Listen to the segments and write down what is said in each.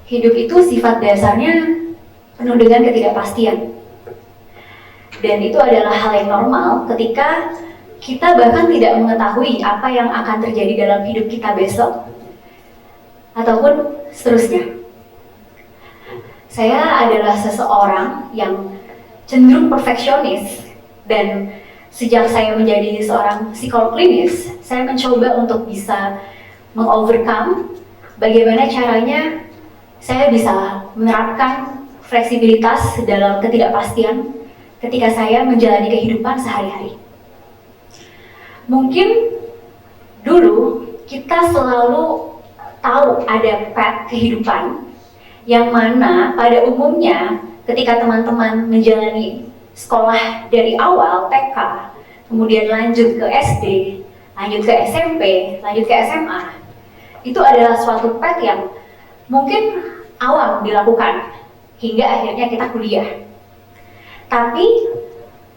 Hidup itu sifat dasarnya penuh dengan ketidakpastian. Dan itu adalah hal yang normal ketika kita bahkan tidak mengetahui apa yang akan terjadi dalam hidup kita besok, ataupun seterusnya. Saya adalah seseorang yang cenderung perfeksionis, dan sejak saya menjadi seorang psikolog klinis, saya mencoba untuk bisa mengovercome bagaimana caranya saya bisa menerapkan fleksibilitas dalam ketidakpastian ketika saya menjalani kehidupan sehari-hari. Mungkin dulu kita selalu tahu ada path kehidupan yang mana pada umumnya ketika teman-teman menjalani sekolah dari awal, TK, kemudian lanjut ke SD, lanjut ke SMP, lanjut ke SMA, itu adalah suatu path yang mungkin awam dilakukan hingga akhirnya kita kuliah. Tapi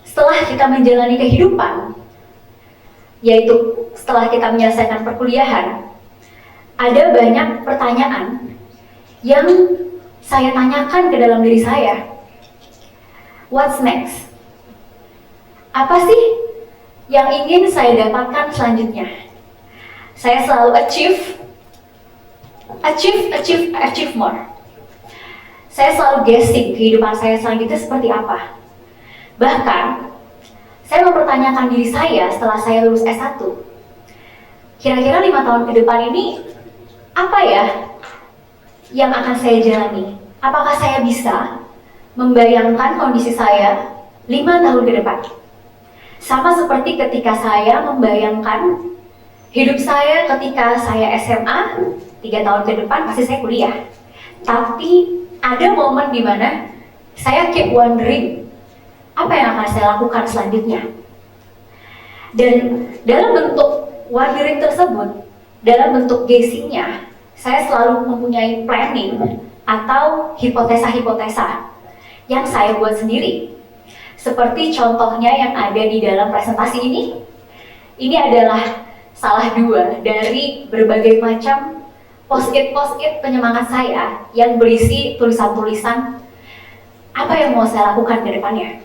setelah kita menjalani kehidupan, yaitu setelah kita menyelesaikan perkuliahan, ada banyak pertanyaan yang saya tanyakan ke dalam diri saya. What's next? Apa sih yang ingin saya dapatkan selanjutnya? Saya selalu achieve more. Saya selalu guessing kehidupan saya selanjutnya seperti apa. Bahkan, saya mempertanyakan diri saya setelah saya lulus S1. Kira-kira 5 tahun ke depan ini, apa ya yang akan saya jalani? Apakah saya bisa membayangkan kondisi saya 5 tahun ke depan? Sama seperti ketika saya membayangkan hidup saya ketika saya SMA, 3 tahun ke depan pasti saya kuliah. Tapi ada momen di mana saya keep wondering, apa yang akan saya lakukan selanjutnya? Dan dalam bentuk wondering tersebut, dalam bentuk guessingnya, saya selalu mempunyai planning atau hipotesa-hipotesa yang saya buat sendiri. Seperti contohnya yang ada di dalam presentasi ini. Ini adalah salah 2 dari berbagai macam post-it penyemangat saya yang berisi tulisan-tulisan apa yang mau saya lakukan ke depannya.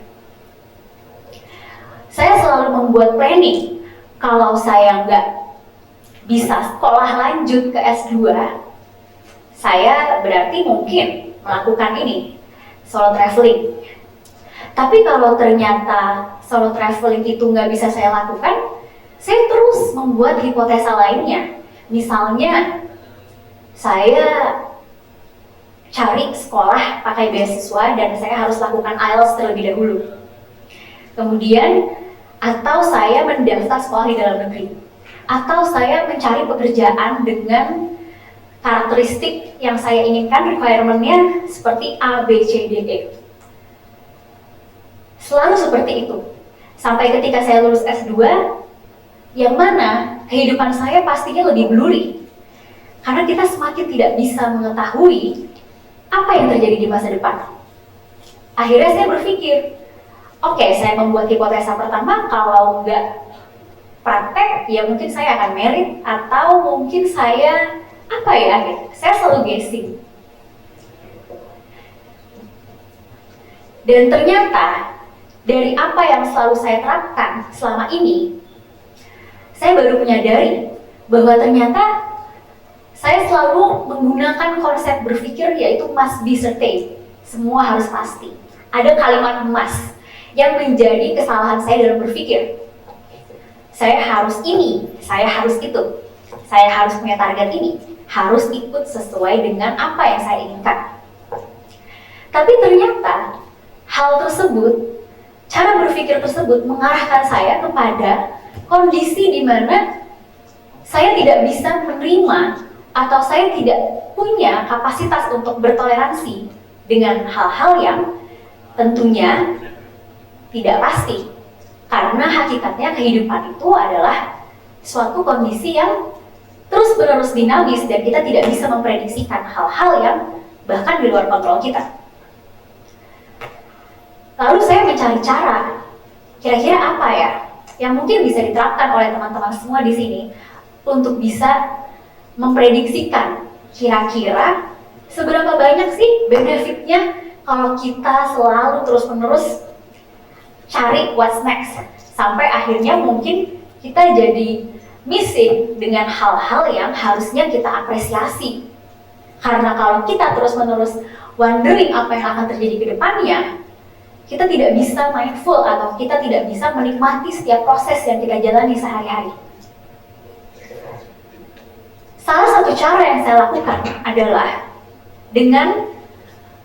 Saya selalu membuat planning, kalau saya nggak bisa sekolah lanjut ke S2, saya berarti mungkin melakukan ini, solo traveling. Tapi kalau ternyata solo traveling itu nggak bisa saya lakukan, saya terus membuat hipotesa lainnya. Misalnya, saya cari sekolah pakai beasiswa dan saya harus lakukan IELTS terlebih dahulu. Kemudian, atau saya mendaftar sekolah di dalam negeri, atau saya mencari pekerjaan dengan karakteristik yang saya inginkan, requirement-nya seperti A, B, C, D, E. Selalu seperti itu. Sampai ketika saya lulus S2, yang mana kehidupan saya pastinya lebih blurry. Karena kita semakin tidak bisa mengetahui apa yang terjadi di masa depan. Akhirnya saya berpikir, oke, saya membuat hipotesa pertama, kalau nggak praktek, ya mungkin saya akan merit, atau mungkin saya, saya selalu guessing. Dan ternyata, dari apa yang selalu saya terapkan selama ini, saya baru menyadari bahwa ternyata saya selalu menggunakan konsep berpikir yaitu must be certain. Semua harus pasti. Ada kalimat emas yang menjadi kesalahan saya dalam berpikir. Saya harus ini, saya harus itu, saya harus punya target ini, harus ikut sesuai dengan apa yang saya inginkan. Tapi ternyata hal tersebut, cara berpikir tersebut mengarahkan saya kepada kondisi di mana saya tidak bisa menerima atau saya tidak punya kapasitas untuk bertoleransi dengan hal-hal yang tentunya tidak pasti. Karena hakikatnya kehidupan itu adalah suatu kondisi yang terus-menerus dinamis dan kita tidak bisa memprediksikan hal-hal yang bahkan di luar kontrol kita. Lalu saya mencari cara, kira-kira apa ya yang mungkin bisa diterapkan oleh teman-teman semua di sini untuk bisa memprediksikan kira-kira Seberapa banyak sih benefitnya kalau kita selalu terus-menerus cari what's next, sampai akhirnya mungkin kita jadi missing dengan hal-hal yang harusnya kita apresiasi. Karena kalau kita terus-menerus wondering apa yang akan terjadi ke depannya, kita tidak bisa mindful atau kita tidak bisa menikmati setiap proses yang kita jalani sehari-hari. Salah satu cara yang saya lakukan adalah dengan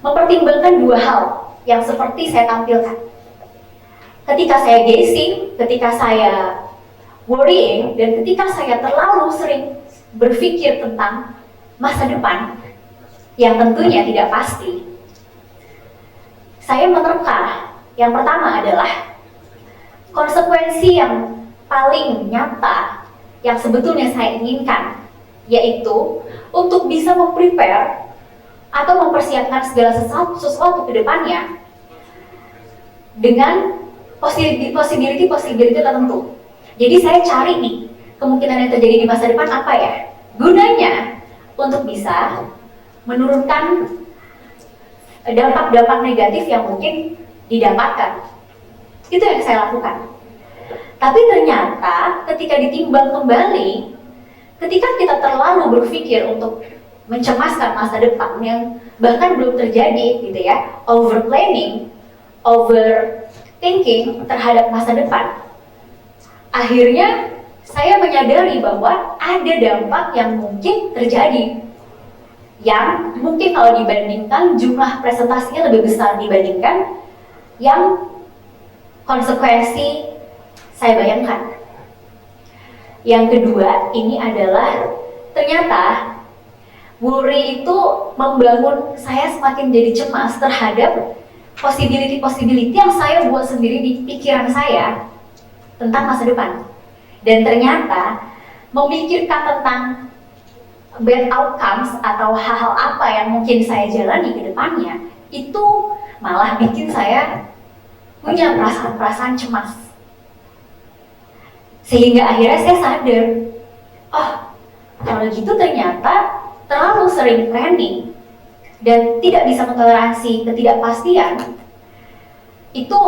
mempertimbangkan dua hal yang seperti saya tampilkan. Ketika saya gazing, ketika saya worrying, dan ketika saya terlalu sering berpikir tentang masa depan yang tentunya tidak pasti, saya menerka yang pertama adalah konsekuensi yang paling nyata yang sebetulnya saya inginkan, yaitu untuk bisa memprepare atau mempersiapkan segala sesuatu ke depannya dengan possibility tertentu. Jadi saya cari nih, kemungkinan yang terjadi di masa depan apa ya? Gunanya untuk bisa menurunkan dampak-dampak negatif yang mungkin didapatkan. Itu yang saya lakukan. Tapi ternyata ketika ditimbang kembali, ketika kita terlalu berpikir untuk mencemaskan masa depan yang bahkan belum terjadi gitu ya, over planning, over thinking terhadap masa depan, akhirnya saya menyadari bahwa ada dampak yang mungkin terjadi, yang mungkin kalau dibandingkan jumlah presentasinya lebih besar dibandingkan yang konsekuensi saya bayangkan. Yang kedua, ini adalah ternyata worry itu membangun saya semakin jadi cemas terhadap possibility yang saya buat sendiri di pikiran saya tentang masa depan. Dan ternyata memikirkan tentang bad outcomes atau hal-hal apa yang mungkin saya jalani ke depannya, itu malah bikin saya punya perasaan-perasaan cemas. Sehingga akhirnya saya sadar, oh kalau gitu ternyata terlalu sering planning dan tidak bisa mentoleransi ketidakpastian, itu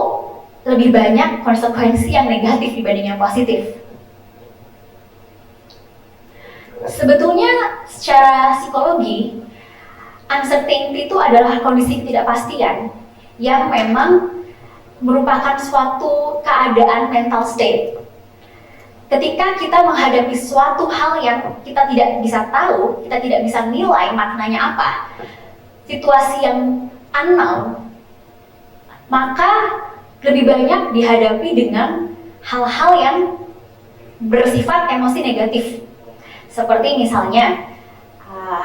lebih banyak konsekuensi yang negatif dibanding yang positif. Sebetulnya secara psikologi, uncertainty itu adalah kondisi ketidakpastian yang memang merupakan suatu keadaan mental state. Ketika kita menghadapi suatu hal yang kita tidak bisa tahu, kita tidak bisa nilai maknanya apa, situasi yang unknown, maka lebih banyak dihadapi dengan hal-hal yang bersifat emosi negatif. Seperti misalnya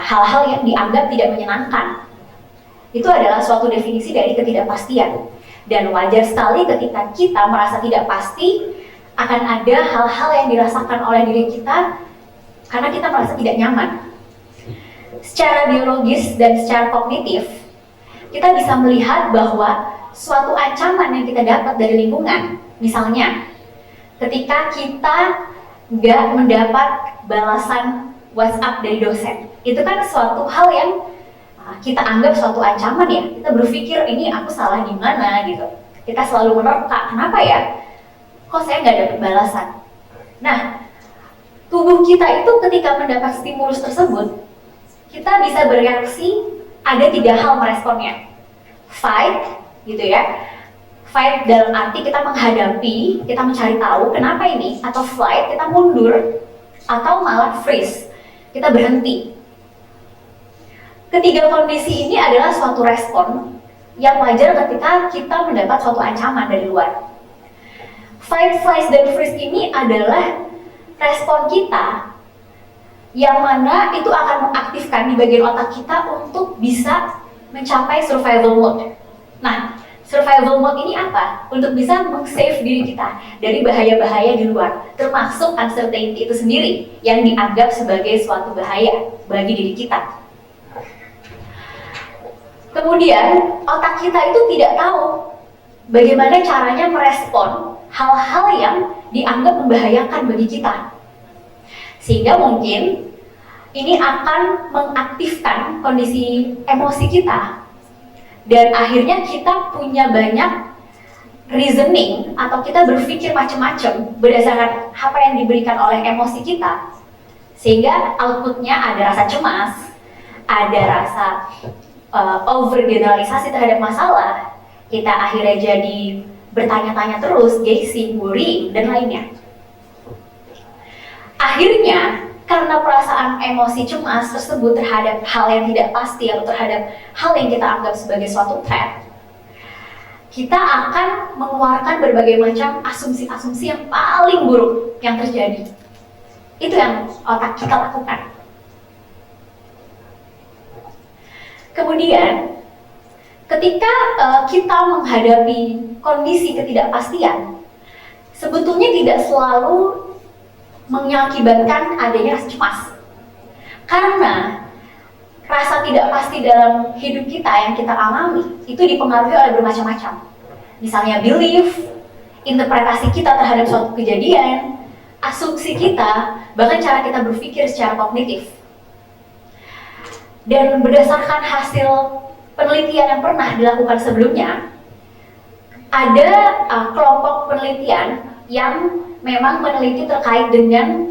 hal-hal yang dianggap tidak menyenangkan. Itu adalah suatu definisi dari ketidakpastian. Dan wajar sekali ketika kita merasa tidak pasti, akan ada hal-hal yang dirasakan oleh diri kita karena kita merasa tidak nyaman. Secara biologis dan secara kognitif, kita bisa melihat bahwa suatu ancaman yang kita dapat dari lingkungan, misalnya ketika kita nggak mendapat balasan WhatsApp dari dosen, itu kan suatu hal yang kita anggap suatu ancaman ya. Kita berpikir ini aku salah di mana gitu. Kita selalu menerka, kenapa ya? Kok saya nggak dapat balasan? Nah, tubuh kita itu ketika mendapat stimulus tersebut, kita bisa bereaksi, ada 3 hal meresponnya. Fight, gitu ya. Fight dalam arti kita menghadapi, kita mencari tahu kenapa ini, atau flight, kita mundur, atau malah freeze, kita berhenti. Ketiga kondisi ini adalah suatu respon yang wajar ketika kita mendapat suatu ancaman dari luar. Fight, flight, dan freeze ini adalah respon kita yang mana itu akan mengaktifkan di bagian otak kita untuk bisa mencapai survival mode. Nah, survival mode ini apa? Untuk bisa meng-save diri kita dari bahaya-bahaya di luar, termasuk uncertainty itu sendiri yang dianggap sebagai suatu bahaya bagi diri kita. Kemudian, otak kita itu tidak tahu bagaimana caranya merespon hal-hal yang dianggap membahayakan bagi kita. Sehingga mungkin ini akan mengaktifkan kondisi emosi kita, dan akhirnya kita punya banyak reasoning atau kita berpikir macam-macam berdasarkan apa yang diberikan oleh emosi kita, sehingga outputnya ada rasa cemas, ada rasa overgeneralisasi terhadap masalah, kita akhirnya jadi bertanya-tanya terus, guessing, worrying, dan lainnya. Akhirnya, karena perasaan emosi cemas tersebut terhadap hal yang tidak pasti atau terhadap hal yang kita anggap sebagai suatu threat, kita akan mengeluarkan berbagai macam asumsi-asumsi yang paling buruk yang terjadi. Itu yang otak kita lakukan. Kemudian, ketika kita menghadapi kondisi ketidakpastian, sebetulnya tidak selalu mengakibatkan adanya rasa cemas. Karena rasa tidak pasti dalam hidup kita yang kita alami itu dipengaruhi oleh bermacam-macam. Misalnya belief, interpretasi kita terhadap suatu kejadian, asumsi kita, bahkan cara kita berpikir secara kognitif. Dan berdasarkan hasil penelitian yang pernah dilakukan sebelumnya, ada kelompok penelitian yang memang meneliti terkait dengan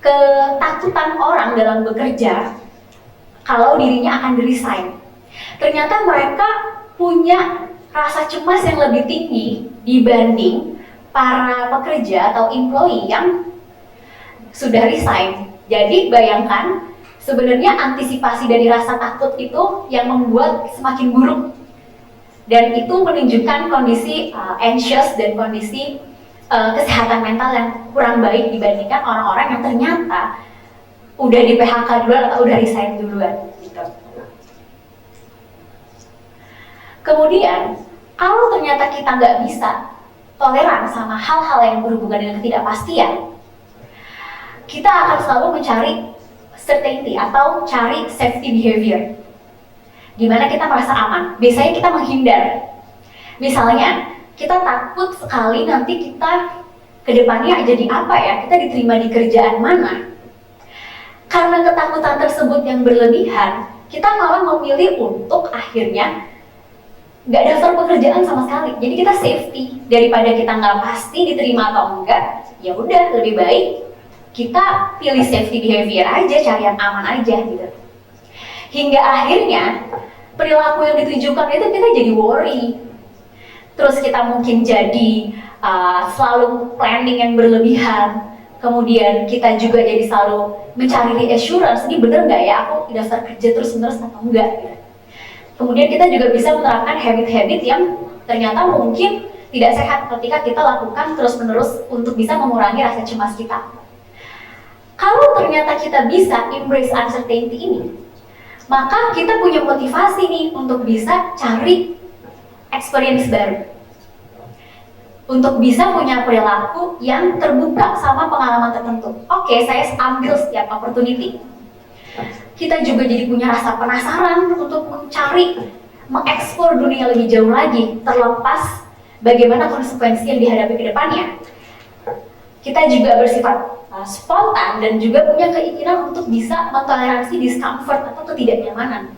ketakutan orang dalam bekerja kalau dirinya akan di-resign. Ternyata mereka punya rasa cemas yang lebih tinggi dibanding para pekerja atau employee yang sudah resign. Jadi bayangkan, sebenarnya antisipasi dari rasa takut itu yang membuat semakin buruk, dan itu menunjukkan kondisi anxious dan kondisi kesehatan mental yang kurang baik dibandingkan orang-orang yang ternyata udah di PHK duluan atau udah resign duluan gitu. Kemudian, kalau ternyata kita nggak bisa toleran sama hal-hal yang berhubungan dengan ketidakpastian, kita akan selalu mencari certainty atau cari safety behavior, gimana kita merasa aman. Biasanya kita menghindar. Misalnya, kita takut sekali nanti kita kedepannya jadi apa ya, kita diterima di kerjaan mana. Karena ketakutan tersebut yang berlebihan, kita malah memilih untuk akhirnya nggak daftar pekerjaan sama sekali. Jadi kita safety, daripada kita nggak pasti diterima atau enggak, ya udah lebih baik kita pilih safety behavior aja, cari yang aman aja gitu. Hingga akhirnya perilaku yang ditunjukkan itu kita jadi worry. Terus kita mungkin jadi selalu planning yang berlebihan. Kemudian kita juga jadi selalu mencari reassurance, ini bener nggak ya aku daftar kerja terus-menerus atau enggak gitu. Kemudian kita juga bisa menerapkan habit-habit yang ternyata mungkin tidak sehat ketika kita lakukan terus-menerus untuk bisa mengurangi rasa cemas kita. Kalau ternyata kita bisa embrace uncertainty ini, maka kita punya motivasi nih untuk bisa cari experience baru, untuk bisa punya perilaku yang terbuka sama pengalaman tertentu. Oke, saya ambil setiap opportunity. Kita juga jadi punya rasa penasaran untuk mencari, mengeksplor dunia lebih jauh lagi, terlepas bagaimana konsekuensi yang dihadapi ke depannya. Kita juga bersifat spontan dan juga punya keinginan untuk bisa mentoleransi discomfort atau ketidaknyamanan.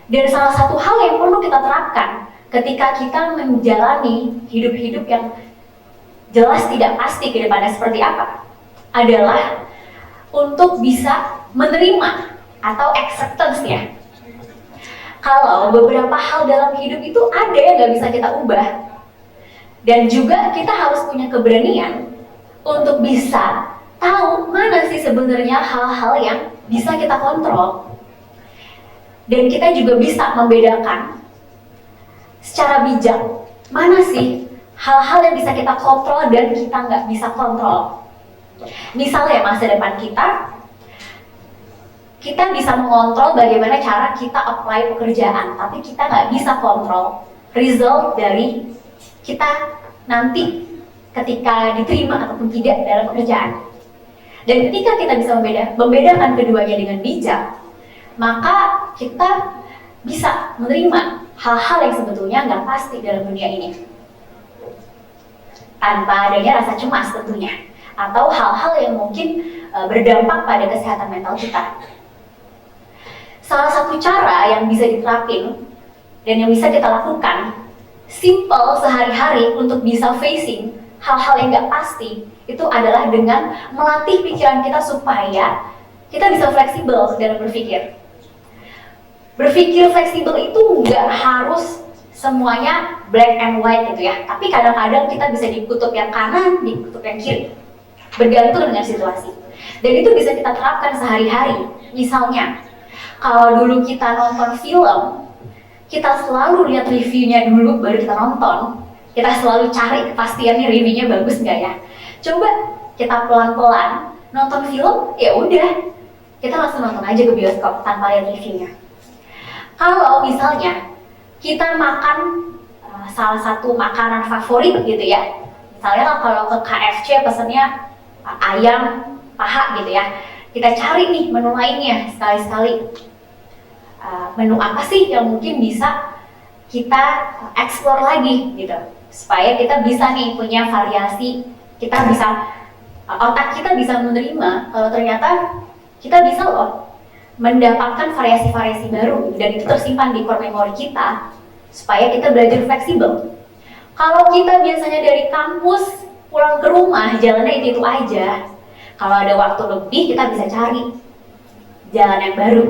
Dan salah satu hal yang perlu kita terapkan ketika kita menjalani hidup-hidup yang jelas tidak pasti ke depannya seperti apa adalah untuk bisa menerima atau acceptance ya. Kalau beberapa hal dalam hidup itu ada yang nggak bisa kita ubah, dan juga kita harus punya keberanian untuk bisa tahu mana sih sebenarnya hal-hal yang bisa kita kontrol. Dan kita juga bisa membedakan secara bijak mana sih hal-hal yang bisa kita kontrol dan kita nggak bisa kontrol. Misalnya masa depan kita bisa mengontrol bagaimana cara kita apply pekerjaan, tapi kita nggak bisa kontrol result dari kita nanti ketika diterima ataupun tidak dalam pekerjaan. Dan ketika kita bisa membedakan keduanya dengan bijak, maka kita bisa menerima hal-hal yang sebetulnya nggak pasti dalam dunia ini, tanpa adanya rasa cemas tentunya, atau hal-hal yang mungkin berdampak pada kesehatan mental kita. Salah satu cara yang bisa diterapin dan yang bisa kita lakukan, simple sehari-hari untuk bisa facing hal-hal yang nggak pasti, itu adalah dengan melatih pikiran kita supaya kita bisa fleksibel dalam berpikir. Berpikir fleksibel itu nggak harus semuanya black and white gitu ya, tapi kadang-kadang kita bisa di kutub yang kanan, di kutub yang kiri, bergantung dengan situasi. Dan itu bisa kita terapkan sehari-hari. Misalnya, kalau dulu kita nonton film, kita selalu lihat reviewnya dulu baru kita nonton. Kita selalu cari kepastiannya reviewnya bagus nggak ya. Coba kita pelan-pelan nonton film, ya udah kita langsung nonton aja ke bioskop tanpa lihat reviewnya. Kalau misalnya kita makan salah satu makanan favorit gitu ya, misalnya kalau ke KFC pesennya ayam paha gitu ya, kita cari nih menu lainnya sekali-sekali. Menu apa sih yang mungkin bisa kita explore lagi gitu, supaya kita bisa nih punya variasi, kita bisa, otak kita bisa menerima kalau ternyata kita bisa loh mendapatkan variasi-variasi baru, dan itu tersimpan di core memory kita supaya kita belajar fleksibel. Kalau kita biasanya dari kampus pulang ke rumah jalannya itu aja, kalau ada waktu lebih kita bisa cari jalan yang baru.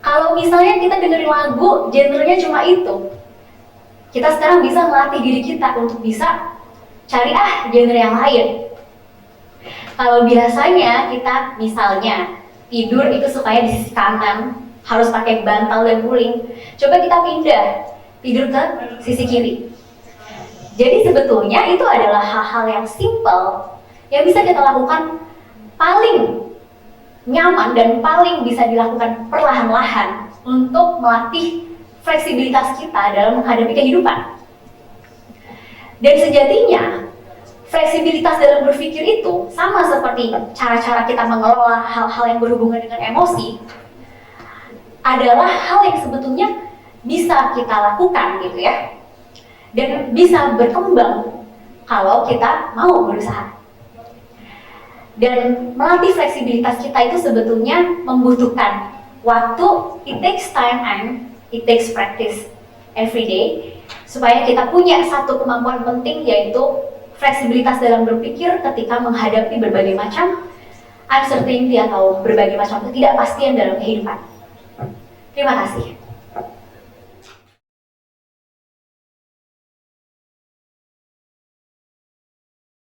Kalau misalnya kita dengerin lagu genrenya cuma itu, kita sekarang bisa melatih diri kita untuk bisa cari genre yang lain. Kalau biasanya kita misalnya tidur itu sukanya di sisi kanan, harus pakai bantal dan guling, coba kita pindah tidur ke sisi kiri. Jadi sebetulnya itu adalah hal-hal yang simple yang bisa kita lakukan paling nyaman dan paling bisa dilakukan perlahan-lahan untuk melatih fleksibilitas kita dalam menghadapi kehidupan. Dan sejatinya fleksibilitas dalam berpikir itu sama seperti cara-cara kita mengelola hal-hal yang berhubungan dengan emosi, adalah hal yang sebetulnya bisa kita lakukan gitu ya, dan bisa berkembang kalau kita mau berusaha. Dan melatih fleksibilitas kita itu sebetulnya membutuhkan waktu, it takes time and it takes practice every day, supaya kita punya satu kemampuan penting, yaitu fleksibilitas dalam berpikir ketika menghadapi berbagai macam uncertainty atau berbagai macam ketidakpastian dalam kehidupan. Terima kasih.